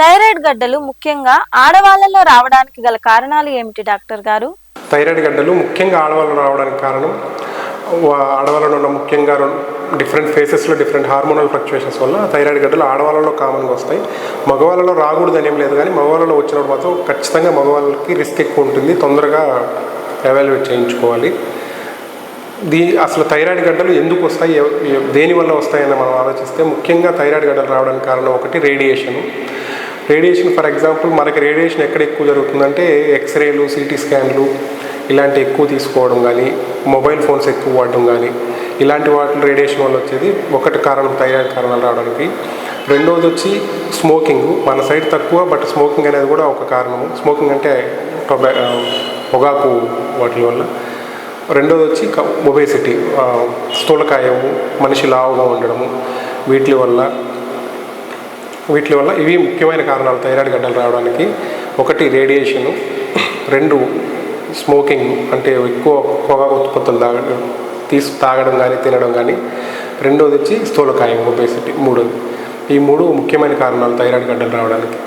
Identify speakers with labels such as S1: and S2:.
S1: Thyroid గడ్డలు ముఖ్యంగా ఆడవాళ్ళలో రావడానికి గల కారణాలు ఏమిటి డాక్టర్ గారు?
S2: థైరాయిడ్ గడ్డలు ముఖ్యంగా ఆడవాళ్ళలో రావడానికి కారణం ఆడవాళ్ళలో ఉన్న ముఖ్యంగా డిఫరెంట్ ఫేసెస్లో డిఫరెంట్ హార్మోనల్ ఫ్లక్చుయేషన్స్ వల్ల థైరాయిడ్ గడ్డలు ఆడవాళ్ళలో కామన్గా వస్తాయి. మగవాళ్ళలో రాకూడదని ఏం లేదు, కానీ మగవాళ్ళలో వచ్చినప్పుడు మాత్రం ఖచ్చితంగా మగవాళ్ళకి రిస్క్ ఎక్కువ ఉంటుంది. తొందరగా ఎవాల్యుయేట్ చేయించుకోవాలి. అసలు థైరాయిడ్ గడ్డలు ఎందుకు వస్తాయి, దేనివల్ల వస్తాయని మనం ఆలోచిస్తే ముఖ్యంగా థైరాయిడ్ గడ్డలు రావడానికి కారణం ఒకటి రేడియేషన్. ఫర్ ఎగ్జాంపుల్ మనకి రేడియేషన్ ఎక్కడ ఎక్కువ జరుగుతుందంటే ఎక్స్రేలు, సిటీ స్కాన్లు ఇలాంటి ఎక్కువ తీసుకోవడం కానీ, మొబైల్ ఫోన్స్ ఎక్కువ వాడడం కానీ, ఇలాంటి వాటి రేడియేషన్ వల్ల వచ్చేది ఒకటి కారణం థైరాయిడ్ కారణాలు రావడానికి. రెండోది వచ్చి స్మోకింగ్. మన సైడ్ తక్కువ, బట్ స్మోకింగ్ అనేది కూడా ఒక కారణము. స్మోకింగ్ అంటే పొగాకు వాటి వల్ల. రెండోది వచ్చి ఒబేసిటీ, స్థూలకాయము, మనిషి లావుగా ఉండడము, వీటి వల్ల ఇవి ముఖ్యమైన కారణాలు థైరాయిడ్ గడ్డలు రావడానికి. ఒకటి రేడియేషను, రెండు స్మోకింగ్ అంటే ఎక్కువ పొగాకు ఉత్పత్తులు తాగడం కానీ తినడం కానీ, రెండోది వచ్చి స్థూలకాయం, ఒబేసిటీ, మూడోది. ఈ మూడు ముఖ్యమైన కారణాలు థైరాయిడ్ గడ్డలు రావడానికి.